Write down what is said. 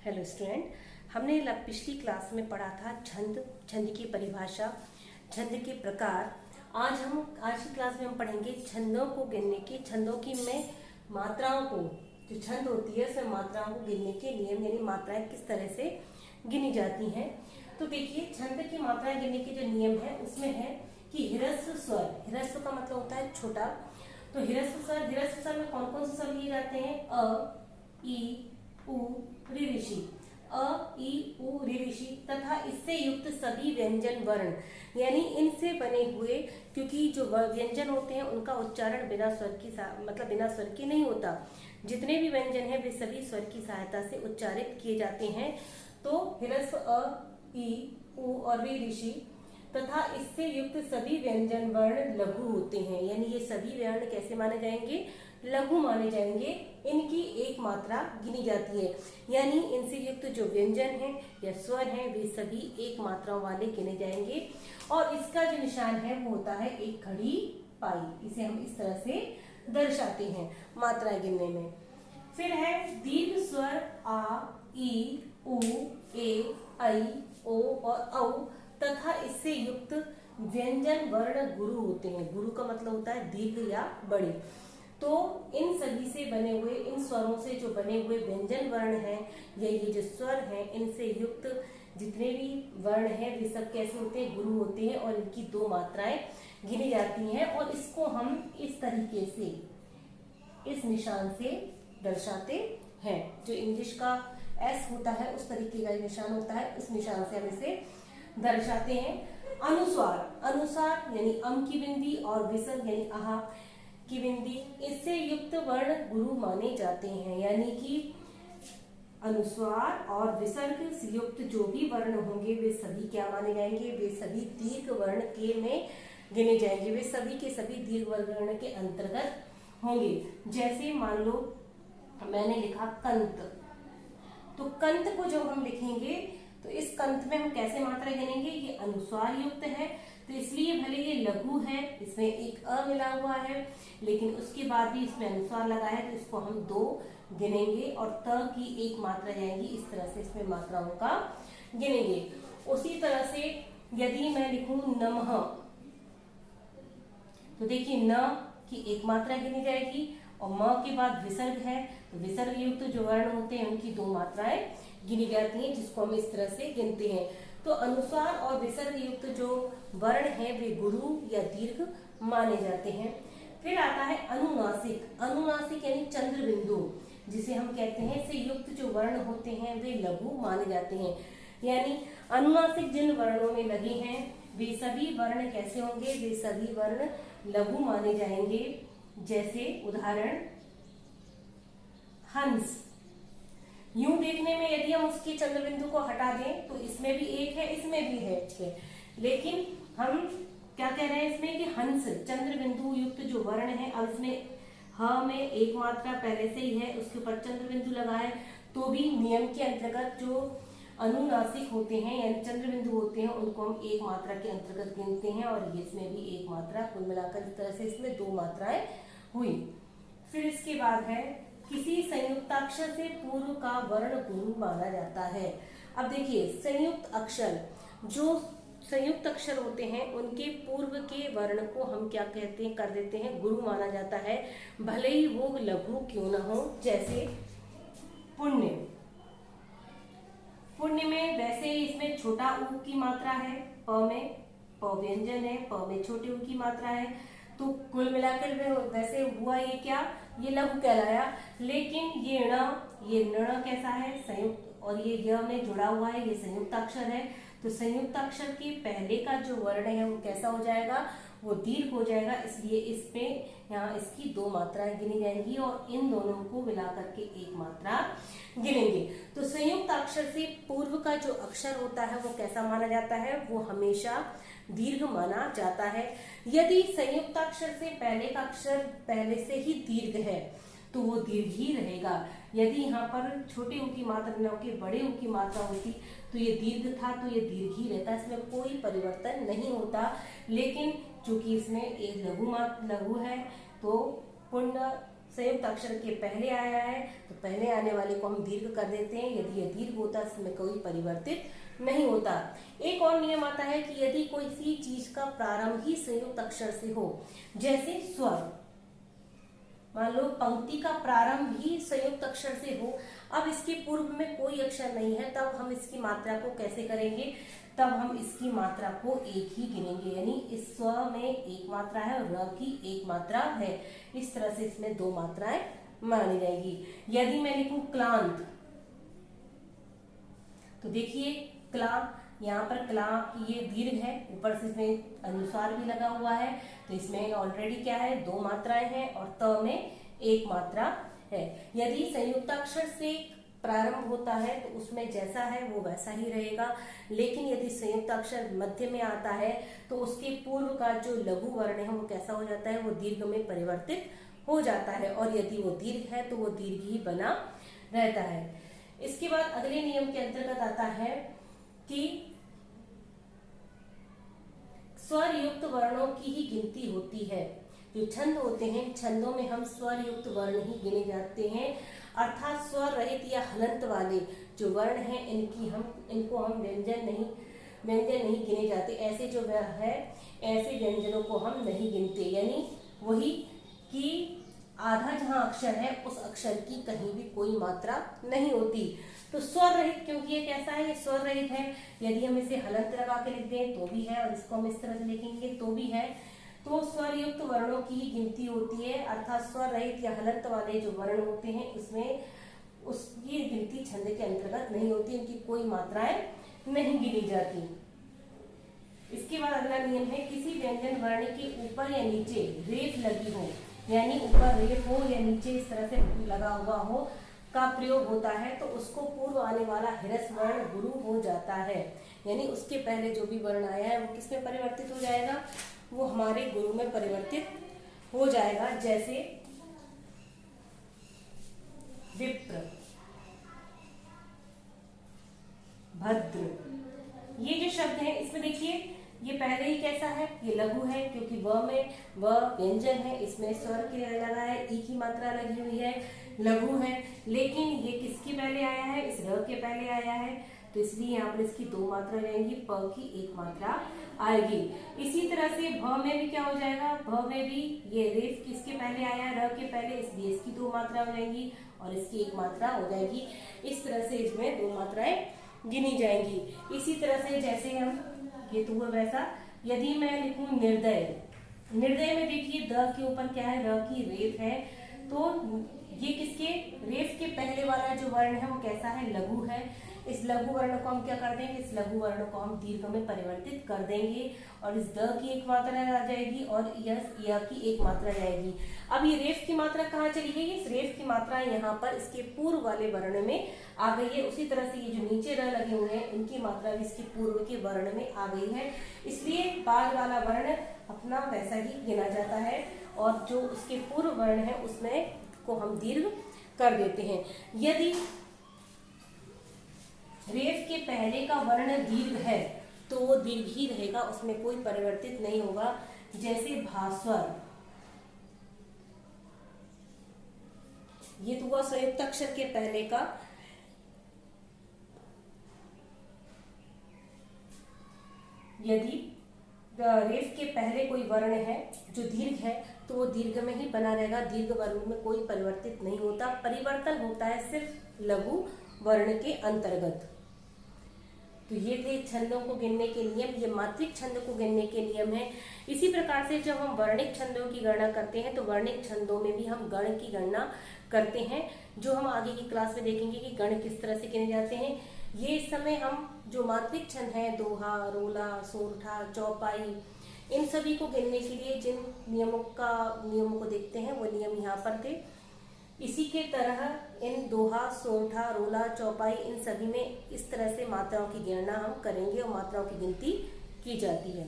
Hello student, हमने पिछली class में पढ़ा था छंद, छंद की परिभाषा, छंद के प्रकार। आज की क्लास में हम पढ़ेंगे छंदों को गिनने के, छंदों की में मात्राओं को, जो छंद होती है उसमें मात्राओं को गिनने के नियम, यानी मात्राएं किस तरह से गिनी जाती हैं। तो देखिए, छंद की मात्राएं गिनने के जो नियम है उसमें है कि ह्रस्व स्वर, ह्रस्व का मतलब होता है छोटा, तो ह्रस्व स्वर में कौन कौन से स्वर लिए जाते हैं? अ, ई, उ, ऋषि, अ, ई, उ, ऋषि तथा इससे युक्त सभी व्यंजन वर्ण, यानी इनसे बने हुए, क्योंकि जो व्यंजन होते हैं उनका उच्चारण बिना स्वर की मतलब बिना स्वर के नहीं होता। जितने भी व्यंजन हैं वे सभी स्वर की सहायता से उच्चारित किए जाते हैं। तो ह्रस्व अ, ई, उ और ऋषि तथा इससे युक्त सभी व्यंजन वर्ण लघु होते हैं, यानी ये सभी वर्ण कैसे माने जाएंगे? लघु माने जाएंगे। इनकी एक मात्रा गिनी जाती है, यानी इनसे युक्त जो व्यंजन हैं या स्वर हैं वे सभी एक मात्रा वाले गिने जाएंगे। और इसका जो निशान है वो होता है एक खड़ी पाई। इसे हम इस तरह से दर्शाते हैं मात्राएं गिनने में। फिर है दीर्घ स्वर आ, ई, उ, ए, ऐ, ओ और औ तथा इससे युक्त व्यंजन वर्ण गुरु होते हैं। गुरु का मतलब होता है दीर्घ या बड़े। तो इन सभी से बने हुए, इन स्वरों से जो बने हुए व्यंजन वर्ण हैं या ये जो स्वर हैं, इनसे युक्त जितने भी वर्ण हैं वे सब कैसे होते हैं? गुरु होते हैं। और इनकी दो मात्राएं गिनी जाती हैं और इसको हम इस तरीके से, इस निशान से दर्शाते हैं। जो इंग्लिश का एस होता है उस तरीके का निशान होता है, उस निशान से हम इसे दर्शाते हैं। अनुस्वार, अनुसार यानी अम की बिंदी और विसर्ग यानी आहा की बिंदी, इससे युक्त वर्ण गुरु माने जाते हैं। यानी कि अनुस्वार और विसर्ग से युक्त जो भी वर्ण होंगे वे सभी क्या माने जाएंगे? वे सभी दीर्घ वर्ण के में गिने जाएंगे, वे सभी के सभी दीर्घ वर्ण के अंतर्गत होंगे। जैसे मान लो मैंने लिखा कंत, तो कंत को जब हम लिखेंगे तो इस कंत में हम कैसे मात्रा गिनेंगे? ये अनुस्वार युक्त है, तो इसलिए भले ये लघु है, इसमें एक अ मिला हुआ है, लेकिन उसके बाद भी इसमें अनुस्वार लगा है, तो इसको हम दो गिनेंगे और त की एक मात्रा जाएगी। इस तरह से इसमें मात्राओं का गिनेंगे। उसी तरह से यदि मैं लिखूं नमः, तो देखिए न की एक मात्रा गिनी जाएगी और म के बाद विसर्ग है, तो विसर्ग युक्त जो वर्ण होते हैं उनकी दो मात्राएं गिनी जाती हैं, जिसको हम इस तरह से गिनते हैं। तो अनुस्वार और विसर्ग युक्त जो वर्ण हैं वे गुरु या दीर्घ माने जाते हैं। फिर आता है अनुनासिक, अनुनासिक यानी चंद्र बिंदु, जिसे हम कहते हैं, से युक्त जो वर्ण होते हैं वे लघु माने जाते हैं। यानी अनुनासिक जिन वर्णों में लगे हैं वे सभी वर्ण कैसे होंगे? वे सभी वर्ण लघु माने जाएंगे। जैसे उदाहरण हंस, यूं देखने में यदि हम उसके चंद्र बिंदु को हटा दें तो इसमें भी एक है, इसमें भी है, लेकिन हम क्या कह रहे हैं इसमें कि हंस चंद्र बिंदु युक्त जो वर्ण है। अब इसमें ह में एक मात्रा पहले से ही है, उसके ऊपर चंद्र बिंदु लगा है, तो भी नियम के अंतर्गत जो अनुनासिक होते हैं यानी चंद्र बिंदु होते हैं उनको हम एक मात्रा के अंतर्गत गिनते हैं। और इसमें भी एक मात्रा, कुल मिलाकर इस तरह से इसमें दो मात्राएं हुई। फिर इसके बाद है किसी संयुक्ताक्षर से पूर्व का वर्ण गुरु माना जाता है। अब देखिए, संयुक्त अक्षर, जो संयुक्त अक्षर होते हैं उनके पूर्व के वर्ण को हम क्या कहते हैं? कर देते हैं गुरु माना जाता है, भले ही वो लघु क्यों ना हो। जैसे पुण्य, पुण्य में वैसे इसमें छोटा उ की मात्रा है, प में प व्यंजन है, प में छोटे उ की मात्रा है, तो कुल मिलाकर वैसे हुआ ये क्या? ये लघु कहलाया। लेकिन ये न कैसा है? संयुक्त, और ये य में जुड़ा हुआ है, ये संयुक्त अक्षर है। तो संयुक्त अक्षर के पहले का जो वर्ण है वो कैसा हो जाएगा? वो दीर्घ हो जाएगा, इसलिए इसमें यहाँ इसकी दो मात्राएं गिनी जाएंगी और इन दोनों को मिलाकर के एक मात्रा गिनेंगे। तो संयुक्त अक्षर से पूर्व का जो अक्षर होता है वो कैसा माना जाता है? वो हमेशा दीर्घ माना जाता है। यदि संयुक्त अक्षर से पहले का अक्षर पहले से ही दीर्घ है तो वो दीर्घ ही रहेगा। यदि यहाँ पर छोटे उ की मात्रा न होकर बड़े उ की मात्रा होती तो ये दीर्घ था, तो ये दीर्घ ही रहता, इसमें कोई परिवर्तन नहीं होता। लेकिन चूंकि इसमें एक लघु है तो पुण्य संयुक्त अक्षर के पहले आया है तो पहले आने वाले को हम दीर्घ कर देते हैं। यदि यह दीर्घ होता है इसमें कोई परिवर्तित नहीं होता। एक और नियम आता है कि यदि कोई सी चीज का प्रारंभ ही संयुक्त अक्षर से हो, जैसे स्वर, मान लो पंक्ति का प्रारंभ ही संयुक्त अक्षर से हो, अब इसके पूर्व में कोई अक्षर नहीं है, तब हम इसकी मात्रा को कैसे करेंगे? तब हम इसकी मात्रा को एक ही गिनेंगे, यानी इस स्व में एक मात्रा है और र की एक मात्रा है। इस तरह से इसमें दो मात्राएं मानी जाएगी। यदि मैं लिखूं क्लांत, तो देखिए क्ला, यहाँ पर क्ला की ये दीर्घ है, ऊपर से इसमें अनुस्वार भी लगा हुआ है, तो इसमें ऑलरेडी क्या है? दो मात्राएं हैं और त में एक मात्रा है। यदि संयुक्ताक्षर से प्रारंभ होता है तो उसमें जैसा है वो वैसा ही रहेगा, लेकिन यदि संयुक्ताक्षर मध्य में आता है तो उसके पूर्व का जो लघु वर्ण है वो कैसा हो जाता है? वो दीर्घ में परिवर्तित हो जाता है, और यदि वो दीर्घ है तो वो दीर्घ ही बना रहता है। इसके बाद अगले नियम के अंतर्गत आता है कि स्वर युक्त वर्णों की ही गिनती होती है। जो छंद होते हैं, छंदों में हम स्वर युक्त वर्ण ही गिने जाते हैं, अर्थात स्वर रहित या हलंत वाले जो वर्ण हैं इनको हम व्यंजन नहीं गिने जाते। ऐसे जो है ऐसे व्यंजनों को हम नहीं गिनते, यानी वही कि आधा जहां अक्षर है उस अक्षर की कहीं भी कोई मात्रा नहीं होती। तो स्वर रहित, क्योंकि ये कैसा है? ये स्वर रहित है। यदि हम इसे हलंत लगा के लिख दें तो भी है, और इसको हम इस तरह से लिखेंगे तो भी है। तो स्वर युक्त वर्णों की ही गिनती होती है, अर्थात स्वर रहित या हलंत वाले जो वर्ण होते हैं उसमें उसकी गिनती छंद के अंतर्गत नहीं होती, इनकी कोई मात्राएं नहीं गिनी जाती। इसके बाद अगला नियम है, किसी व्यंजन वर्ण के ऊपर या नीचे रेफ लगी हो, यानी ऊपर रेफ हो या नीचे इस तरह से लगा हुआ हो का प्रयोग होता है तो उसको पूर्व आने वाला हिरस वर्ण गुरु हो जाता है। यानी उसके पहले जो भी वर्ण आया है वो किसमें परिवर्तित हो जाएगा? वो हमारे गुरु में परिवर्तित हो जाएगा। जैसे विप्र, भद्र, ये जो शब्द है इसमें देखिए ये पहले ही कैसा है? ये लघु है, क्योंकि व में व व्यंजन है, इसमें स्वर के लगा है, ई की मात्रा लगी हुई है, लघु है। लेकिन ये किसके पहले आया है? इस र के पहले आया है, तो इसलिए यहाँ पर इसकी दो मात्रा रहेंगी, प की एक मात्रा आएगी। इसी तरह से भ में भी क्या हो जाएगा? भ में भी ये रेफ किसके पहले आया है? र के पहले, इसलिए इसकी दो मात्रा हो जाएंगी और इसकी एक मात्रा हो जाएगी। इस तरह से इसमें दो मात्राएं गिनी जाएंगी। इसी तरह से जैसे हम ये तो हुआ वैसा, यदि मैं लिखूं निर्दय, निर्दय में देखिए द के ऊपर क्या है? र की रेफ है, तो ये किसके? रेफ के पहले वाला जो वर्ण है वो कैसा है? लघु है। इस लघु वर्ण को हम क्या कर देंगे? इस लघु वर्ण को हम दीर्घ में परिवर्तित कर देंगे और इस द की एक मात्रा आ जाएगी और य की एक मात्रा जाएगी। अब ये रेफ की मात्रा कहाँ चली गई? इस रेफ की मात्रा यहाँ पर इसके पूर्व वाले वर्ण में आ गई है। उसी तरह से ये जो नीचे र लगे हुए हैं इनकी मात्रा भी इसके पूर्व के वर्ण में आ गई है, इसलिए बाद वाला वर्ण अपना वैसा ही गिना जाता है और जो उसके पूर्व वर्ण है उसमें को हम दीर्घ कर देते हैं। यदि रेफ के पहले का वर्ण दीर्घ है तो वो दीर्घ ही रहेगा, उसमें कोई परिवर्तित नहीं होगा। जैसे भास्वर, ये तो हुआ संयुक्त अक्षर के पहले का। यदि रेफ के पहले कोई वर्ण है जो दीर्घ है तो वो दीर्घ में ही बना रहेगा, दीर्घ वर्ण में कोई परिवर्तित नहीं होता। परिवर्तन होता है सिर्फ लघु वर्ण के अंतर्गत। तो ये थे छंदों को गिनने के नियम, ये मात्रिक छंद को गिनने के नियम है। इसी प्रकार से जब हम वर्णिक छंदों की गणना करते हैं तो वर्णिक छंदों में भी हम गण की गणना करते हैं, जो हम आगे की क्लास में देखेंगे कि गण किस तरह से गिने जाते हैं। ये इस समय हम जो मात्रिक छंद हैं, दोहा, रोला, सोरठा, चौपाई, इन सभी को गिनने के लिए जिन नियमों को देखते हैं वो नियम यहाँ पर थे। इसी के तरह इन दोहा, सोरठा, रोला, चौपाई, इन सभी में इस तरह से मात्राओं की गणना हम करेंगे और मात्राओं की गिनती की जाती है।